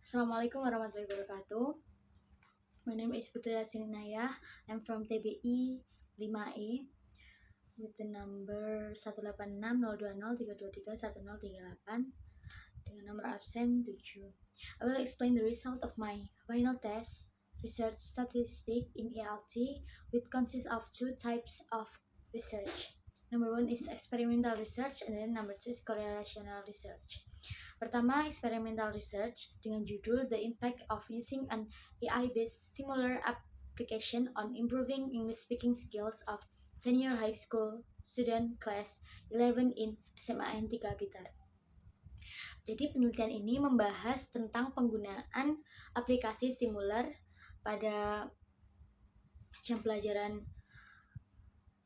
Assalamualaikum warahmatullahi wabarakatuh. My name is Putri Asininaya. I'm from TBI 5E with the number 1860203231038 dengan nomor absen 7. I will explain the result of my final test research statistic in ELT, which consists of two types of research. Number one is experimental research and then number two is correlational research. Pertama, experimental research dengan judul The Impact of Using an AI-based Similar Application on Improving English Speaking Skills of Senior High School Student Class 11 in SMAN 3 Blitar. Jadi penelitian ini membahas tentang penggunaan aplikasi stimuler pada jam pelajaran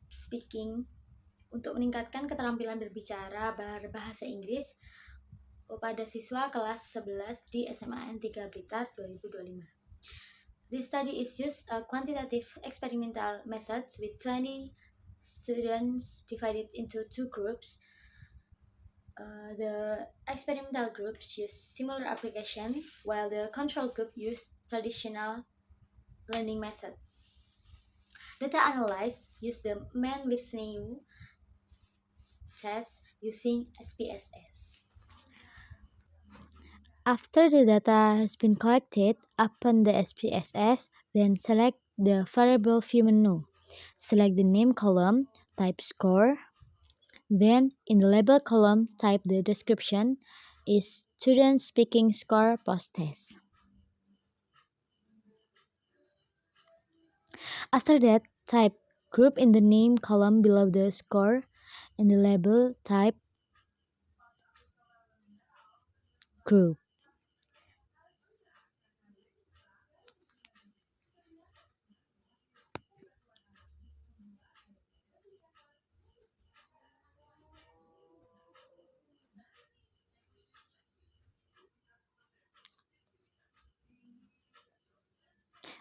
speaking untuk meningkatkan keterampilan berbicara berbahasa Inggris pada siswa kelas 11 di SMAN 3 Blitar 2025. This study is used a quantitative experimental methods with 20 students divided into two groups. The experimental groups use similar application, while the control group used traditional learning method. Data analyzed use the Mann-Whitney test using SPSS. After the data has been collected, open the SPSS, then select the variable view menu. Select the name column, type score. Then in the label column, type the description is student speaking score post-test. After that, type group in the name column below the score. In the label, type group.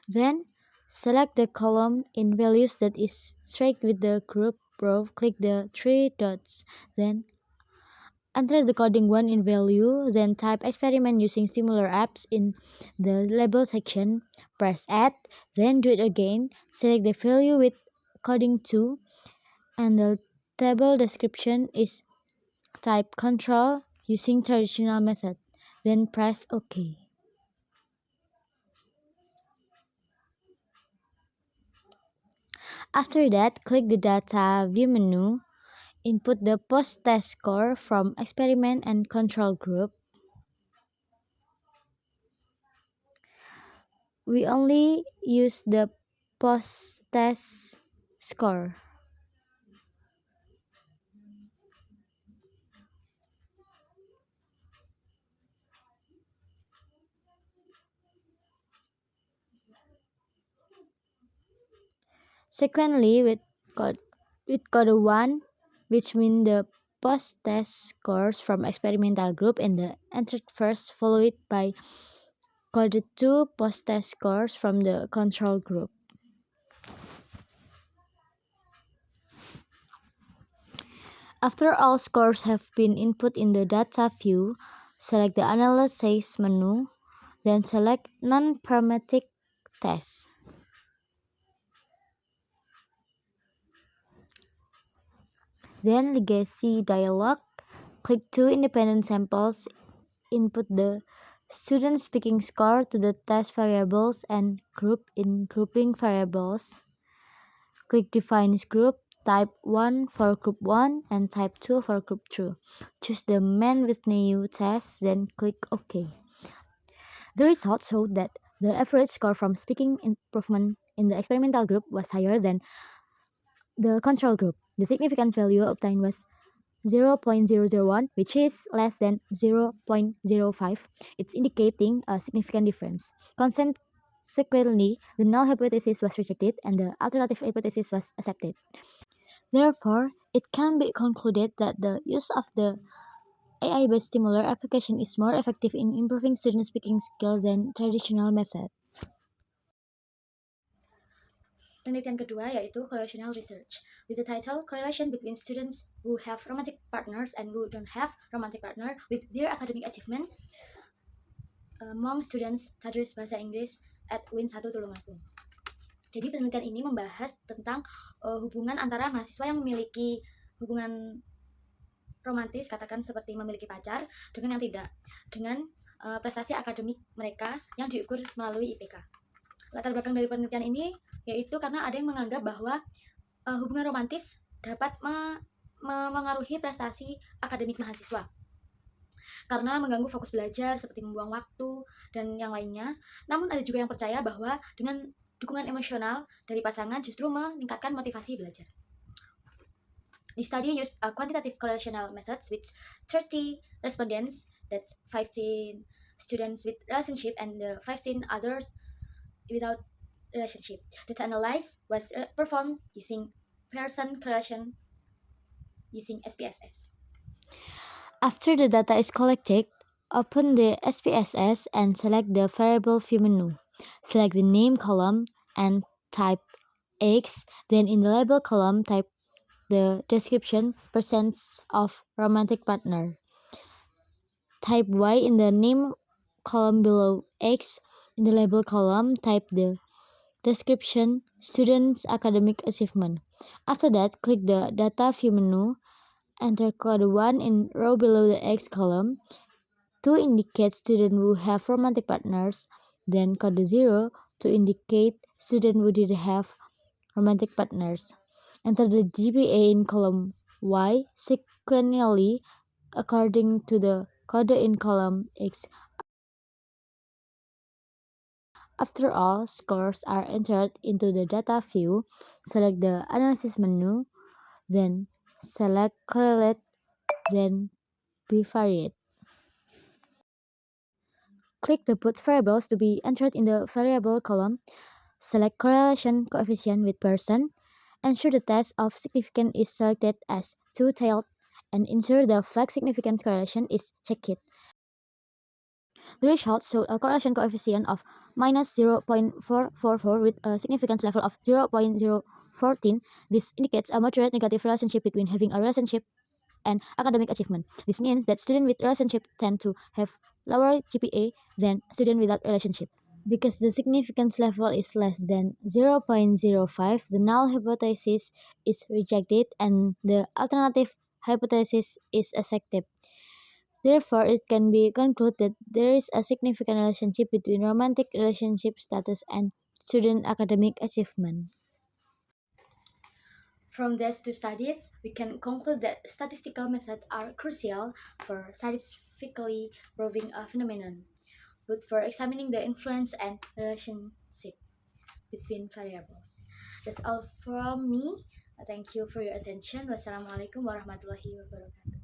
Then select the column in values that is straight with the group row. Click the three dots. Then enter the coding 1 in value. Then type experiment using similar apps in the label section. Press add. Then do it again. Select the value with coding 2. And the table description is type control using traditional method. Then press OK. After that, click the data view menu, input the post-test score from experiment and control group. We only use the post-test score. Sequentially with code 1, which means the post-test scores from experimental group in the entered first, followed by code 2 post-test scores from the control group. After all scores have been input in the data view, select the analysis menu, then select non-parametric test. Then legacy dialog, click two independent samples, input the student speaking score to the test variables and group in grouping variables. Click define group, type 1 for group 1 and type 2 for group 2. Choose the Mann-Whitney test, then click OK. The results showed that the average score from speaking improvement in the experimental group was higher than the control group. The significance value obtained was 0.001, which is less than 0.05. It's indicating a significant difference. Consequently, the null hypothesis was rejected and the alternative hypothesis was accepted. Therefore, it can be concluded that the use of the AI-based stimuler application is more effective in improving student speaking skills than traditional method. Penelitian kedua yaitu correlational research with the title Correlation Between Students Who Have Romantic Partners and Who Don't Have Romantic Partner with Their Academic Achievement. among students studies bahasa Inggris at Win 1 Tulungagung. Jadi penelitian ini membahas tentang hubungan antara mahasiswa yang memiliki hubungan romantis, katakan seperti memiliki pacar, dengan yang tidak, dengan prestasi akademik mereka yang diukur melalui IPK. Latar belakang dari penelitian ini yaitu karena ada yang menganggap bahwa hubungan romantis dapat mengaruhi prestasi akademik mahasiswa karena mengganggu fokus belajar seperti membuang waktu dan yang lainnya. Namun ada juga yang percaya bahwa dengan dukungan emosional dari pasangan justru meningkatkan motivasi belajar. The study used a quantitative correlational methods with 30 respondents, that's 15 students with relationship and 15 others without relationship. Data analysis was performed using Pearson correlation using SPSS. After the data is collected, open the SPSS and select the variable view menu. Select the name column and type X, then in the label column type the description % of romantic partner. Type Y in the name column below X. In the label column type the description student's academic achievement. After that, click the data view menu. Enter code 1 in row below the X column to indicate students who have romantic partners, then code 0 to indicate students who did have romantic partners. Enter the GPA in column Y sequentially according to the code in column X. After all scores are entered into the data view, select the analysis menu, then select correlate, then bivariate. Click the both variables to be entered in the variable column. Select correlation coefficient with person. Ensure the test of significance is selected as two-tailed and ensure the flag significance correlation is checked. The result showed a correlation coefficient of minus 0.444 with a significance level of 0.014. This indicates a moderate negative relationship between having a relationship and academic achievement. This means that students with relationship tend to have lower GPA than students without relationship. Because the significance level is less than 0.05, the null hypothesis is rejected and the alternative hypothesis is accepted. Therefore, it can be concluded that there is a significant relationship between romantic relationship status and student academic achievement. From these two studies, we can conclude that statistical methods are crucial for scientifically proving a phenomenon, but for examining the influence and relationship between variables. That's all from me. Thank you for your attention. Wassalamualaikum warahmatullahi wabarakatuh.